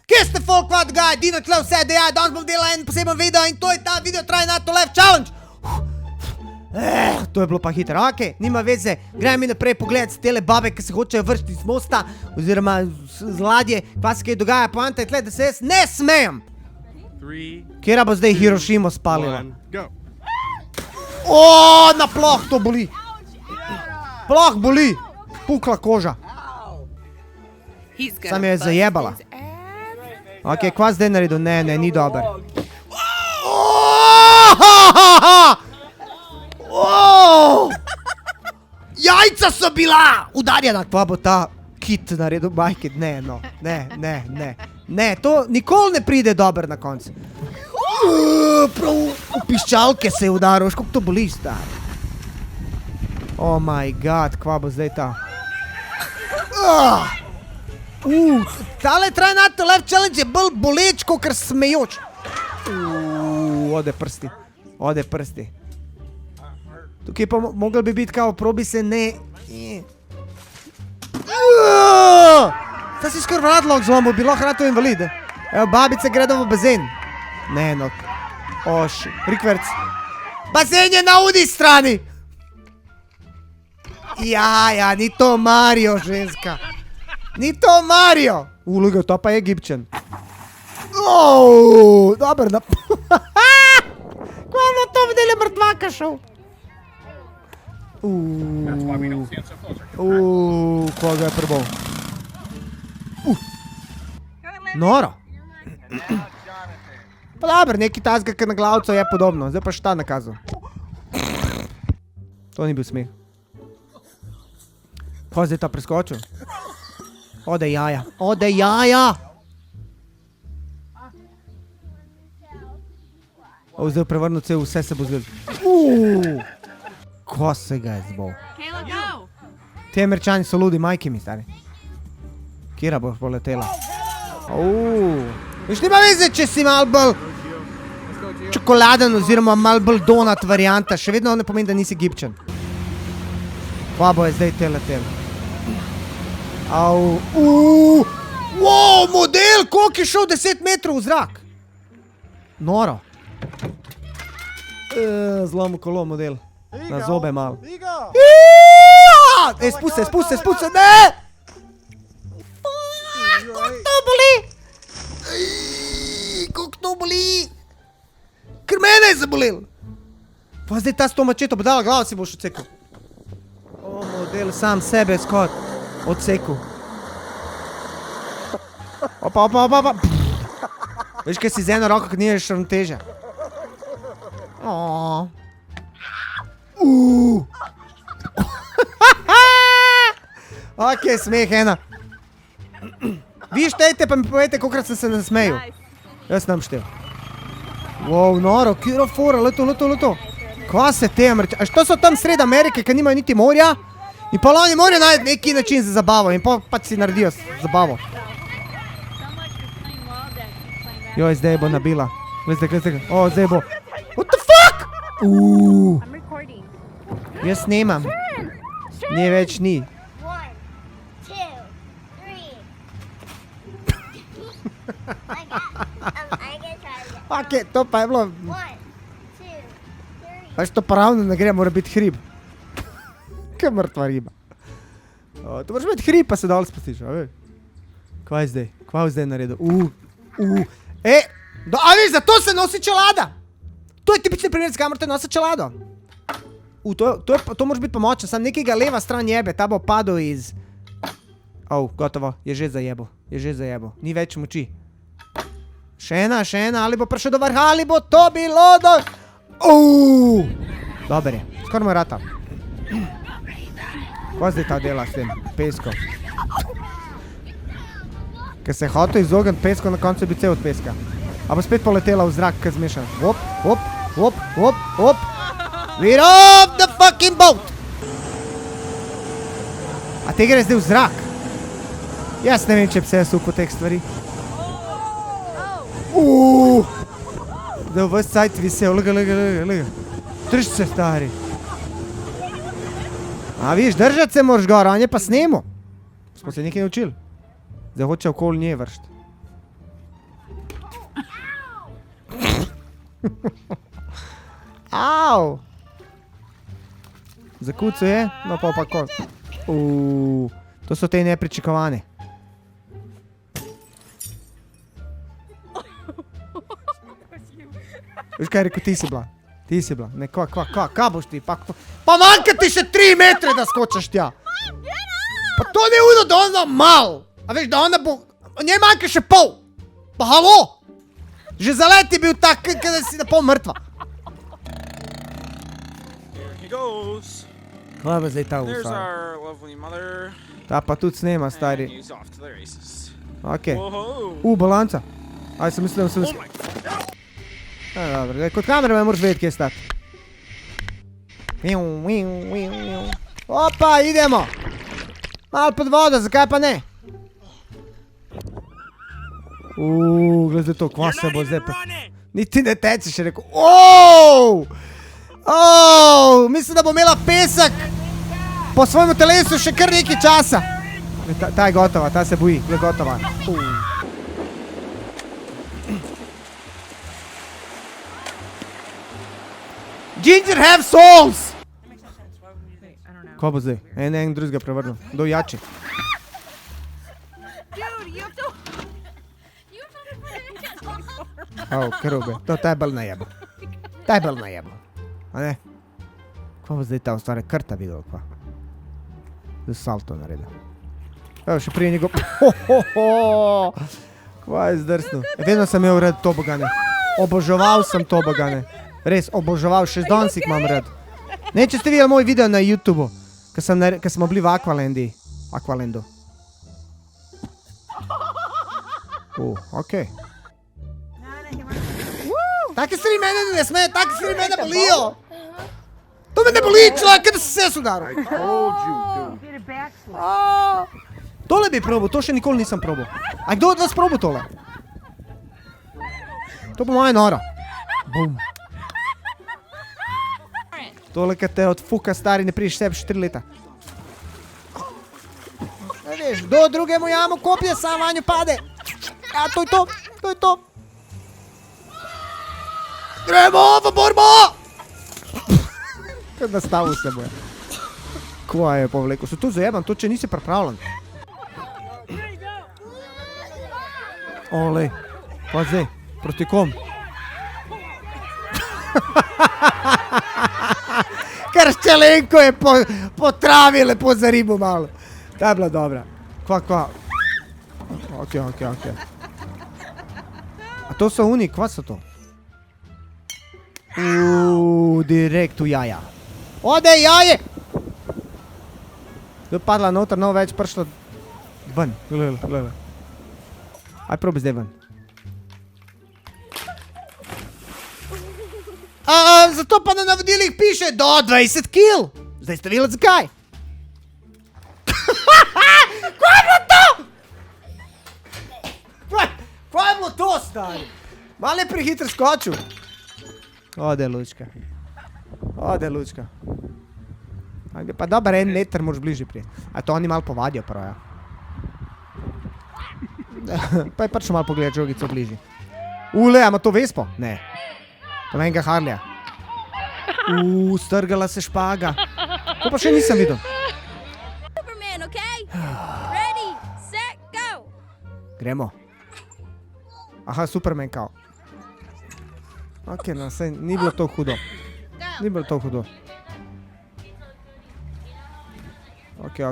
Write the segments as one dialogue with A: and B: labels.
A: Kje ste folk, vad gaj, Dino tle vse dejaj, danes bom delal en poseben video in to je ta video Try Not To Laugh Challenge. To je bilo pa hitro, okej, nima veze, gremo mi naprej pogledati tele babe, ki se hočejo vršiti z mosta, oziroma z ladje, pa se kaj dogaja, poanta je tle, da se jaz ne smejem. Kjera bo zdaj Hirošimo spalila? Na ploh to boli. Ploh boli, pukla koža. Sam je zajebala. Okej, kva zdaj naredil? Ne, ni dober. Jajca so bila udarjena. Kva bo ta kit naredil bajke? Ne, no. Ne, to nikoli ne pride dober na koncu. Prav v piščalke se je udaril, kako to boli, star. Oh my god, kva bo zdaj ta? Tale Try Not To Laugh Challenge je bolj boleč, kakor smejoč. Ode prsti. Tukaj pa mogel bi biti kao, probi se ne. Ta si skor vrat lahko zlomil, bi lahko ratov invalid. Evo, babica gre v bazen. Ne, no. Rikverc. Bazen je na udi strani. Ja, ni to Mario, ženska. Ni to Mario. Lugo, to pa je Egipčan. Dobar, da. Ko je na to videli mrtvaka šel? Koga je prbol? Noro. Pa dober, neki tazga, ki na glavco je podobno. Zdaj pa šta nakazal. To ni bil smeh. Ko zdaj ta preskočil? Ode jaja. Zdaj prevrnil cel, vse se bo zgodil. Ko se ga je zbol. Te Američani so ludi, majke mi, stari. Kjera boš poletela? Viš nima veze, če si mal bolj čokoladen oziroma mal bolj donat varianta. Še vedno ne pomeni, da nisi Egipčan. Kva bo je zdaj te letel? Model, koliko je šel 10 metrov v zrak? Noro. Zlomil kolo model. Na zobe malo. Spusti se, ne! Kako to boli? Kako to boli? Ker mene je zabolel. Pa zdaj ta s to mačeto bo dala glavo, si boš odsekal. Model sam sebe skot odsekal. Opa. Veš, kaj si z eno roko, kad niješ ravnoteže. Okej, smeh ena. Vi štejte, pa mi povejte, kolikrat sem se nasmejil. Jaz nam štev. Noro, kjera fora, leto. Kva se te Američani? A što so tam sred Amerike, kad nimajo niti morja? In pa oni morajo najti neki način za zabavo in pa pač si naredijo zabavo. Joj, zdaj bo nabila. Zdaj bo. What the fuck? Jaz snemam. Ne več ni. Okej, to pa je bilo. Pač to pravno ne gre, mora biti hrib. Kaj mrtva riba. To moraš biti hrib, pa se dol spustiš, a veš. Kva je zdaj? Kva je zdaj naredil? A veš, zato se nosi čelada. To je tipični primer, zakaj morate nositi čelado. To moraš biti pomočen, sam nekega leva stran jebe, ta bo padel iz... Gotovo, je že zajebo. Ni več moči. Še ena, ali bo prišel do vrha, ali bo to bilo do... Dober je, skoro mu je rata. Ko zdaj ta dela s tem peskom? Ker se je hotel izogniti pesku, na koncu je bil cel od peska. A bo spet poletela v zrak, kaj zmešan. Hop. We're off the fucking boat! A te gre zdaj v zrak? Jaz ne vem, če bi se jaz uko teh stvari. Zdaj v vse cajt visel, lega. Drž se, stari. A viš, držati se moraš gor, on je pa snemo. Smo se nekaj naučili. Zdaj hoče okoli nje vršt. Au! Zakucu je? No pa ko. To so te nepričakovane. Veš kaj je rekel, ti si bila? Ti si bila. Ne, kva boš ti? Pa manjka ti še 3 metre, da skočaš tja. Pa to ne uno, da ona mal. A veš, da ona bo... Njej manjka še pol. Pa halo? Že za let je bil tak, kada si na pol mrtva. Kva bo zdaj ta ustvar? Ta pa tudi snema, stari. Okej. Balanca. Aj, sem mislil, sem mislil. Dobro, kot kamera me moraš vedeti, kje je stati. Opa, idemo. Malo pod vodo, zakaj pa ne? Gledaj to, kva se bo zdaj pa... Niti ne tečeš, je rekel. Mislim, da bo imela pesek po svojemu telesu še kar nekaj časa. Ta je gotova, ta se boji, je gotova. Ginger have souls! Ko bo zdaj? En drugega prevrnil. Kdo jači? Krube. To taj bolj najebo. Taj bolj najebo. A ne? Ko bo zdaj ta ustvari krta videl, kva? Zdaj salto naredil. Evo, še prije njegov... Kva je zdrsnil? Vedno sem imel red tobogane. Oboževal sem tobogane. Res, oboževal, še danes jih imam red. Ne, če ste videli moj video na YouTubeu, ko smo bili v Aqualandu. Okej. Take stvari mene ne sme, take stvari mene bolijo. To me ne boli, človek, kada se se udaril. Tole bi probal, to še nikoli nisem probal. A kdo od vas probal tole? To bo moja nora. Bum. Tole, kad te odfuka stari, ne priješ sebi še 3 leta. Ne veš, kdo drugemu jamu kopje, sam vanju pade. Ja, to je to, to je to. Gremo, v borbo! Kad nastavil se boje. Kva je povlekel? Se to zajebam, to če nisi pripravljen. Olej, pa zdaj, proti kom? Ker ščelenko je po travi lepo za ribu malo. Ta je bila dobra. Kva? Okej. A to so oni, kva so to? Direkt v jaja. Ode jaje! To je padla noter, no več prišla ven. Gleda. Aj probi zdaj ven. Zato pa na navodilih piše do 20 kil. Zdaj ste videli zakaj? Kva je bilo to? Kva je bilo to, stari? Malo je prehitro skočil. Ode, lučka. Pa dober 1 meter moraš bližje prijeti. A to oni malo povadijo prav, ja. Pa je prišel malo pogledati žogico bližje. Ima to vespo? Ne. To enega Harleja. Strgala se špaga. To pa še nisem videl.
B: Superman, okay? Ready, set, go!
A: Gremo. Aha, Superman kao. Okej, no, saj ni bilo to hudo. Okej.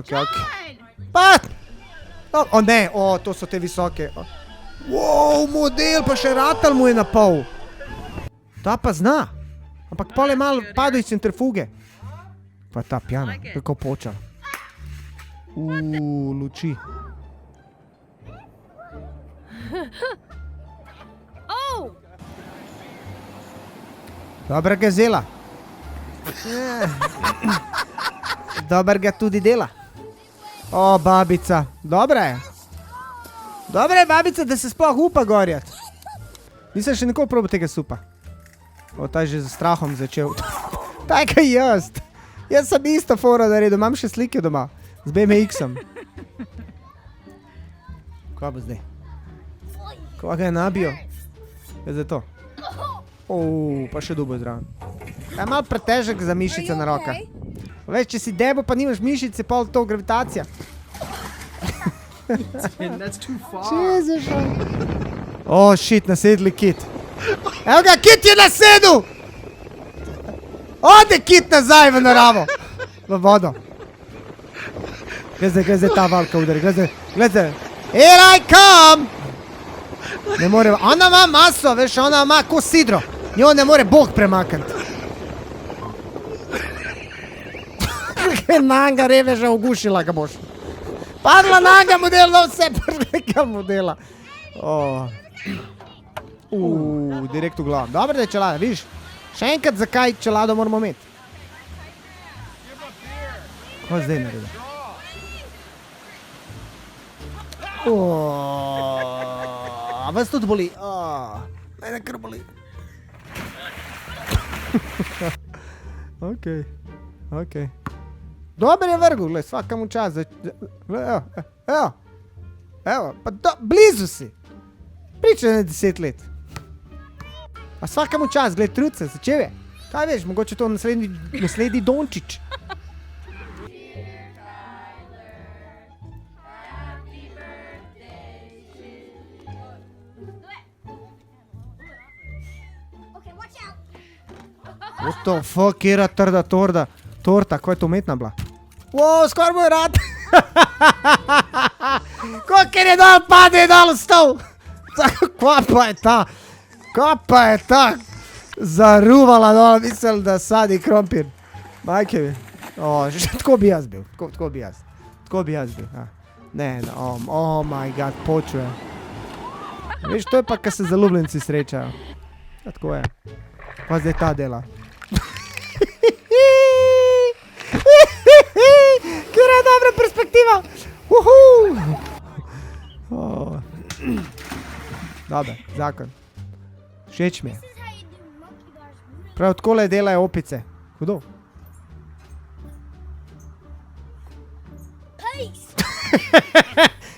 A: Pa! O ne, to so te visoke. Wow, model, pa še ratal mu je na pol. Ta pa zna. Ampak pol je malo padel iz centrifuge. Pa ta pjana, kako poča. Luči. Dobro ga zela. Dobro ga tudi dela. Babica. Dobra je. Dobra je, babica, da se sploh upa gorjati. Nisem še nikoli probal tega supa. Ta je že za strahom začel. Tako je jaz. Jaz sem isto fora naredil, imam še slike doma. Z BMX-om. Kaj bo zdaj? Kaj ga je nabijo? Kaj je zdaj to? Pa še dubo zraven. Je malo pretežek za mišice na rokah. Veš, če si debo, pa nimaš mišice, pa to gravitacija.
C: That's too far.
A: Čez je šel. Shit, nasedli kit. Evo ga, kit je nasedel! Ode kit nazaj v naravo. V vodo. Glej zdaj ta valka udari, glej zdaj. Here I come! Ne more, ona ima maso, veš, ona ima ko sidro. Njo ne more Bog premakniti. Nanga reveža ugušila ga boš. Padla nanga modela, vse prvega modela. Direkt v glavu. Dobro, da je čelada, vidiš? Še enkrat, zakaj čelado moramo imeti? Kaj zdaj naredi? Vas tudi boli. Mene kar boli. Okej. Dober je vrgul, gled, svakam v čas. Evo, pa blizu si. Priča ne 10 let. Pa svakam v čas, gled, trud se, začel je. Kaj veš, mogoče to naslednji Dončić. What the fuck, kjera trda torta, ko je to umetna bila? Wow, skor moj rad. Kolikor je dol pade, je dol v stol. Kva pa je ta zaruvala dol, mislil, da sadi krompir. Majke mi. Tako bi jaz bil, tako bi jaz bil. Ne, oh my god, počuje. Veš, to je pa, ko se zaljubljenci srečajo. Tako je. Pa zdaj ta dela. Kjer je dobra perspektiva. Dobre, zakon. Všeč mi je. Prav takole delajo opice. Hudo.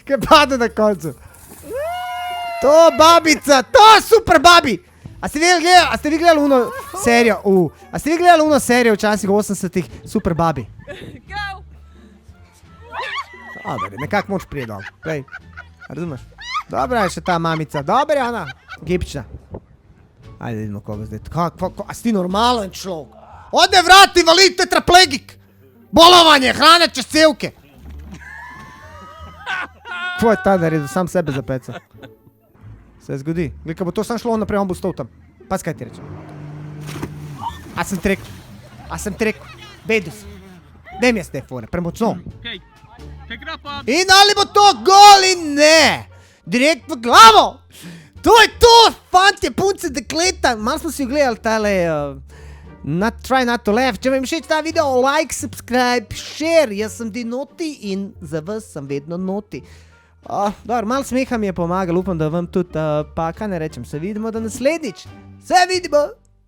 A: Kaj pade na koncu. To babica, to super babi. A ste vi gledali uno serijo? A ste vi gledali uno serijo včasih 80-ih Super Babi? Dobre, nekak moč prije dol. Glej, razumeš? Dobra je še ta mamica. Dobra je ona. Gipčna. Ajde, vidimo koga zdaj. A si ti normalen človek? Ode vrati, invalid, tetraplegik. Bolovanje, hrana čez cevke. Ko je ta naredil, sam sebe zapeca. Se zgodi. Glej, ko bo to sam šlo naprej, on bo stol tam. Pas kaj ti rečem. A sem ti rekel. Bedus. Daj mi jaz te fore, premočno. In ali bo to gol in ne. Direkt v glavo. To je to, fantje, punce, dekleta. Malo smo si gledali tale Try Not To Laugh. Če vam všeč ta video, like, subscribe, share. Jaz sem Dinoti in za vas sem vedno noti. Dobro, malo smeha mi je pomagal, upam, da vam tudi, pa kaj ne rečem, se vidimo do naslednjič. Se vidimo!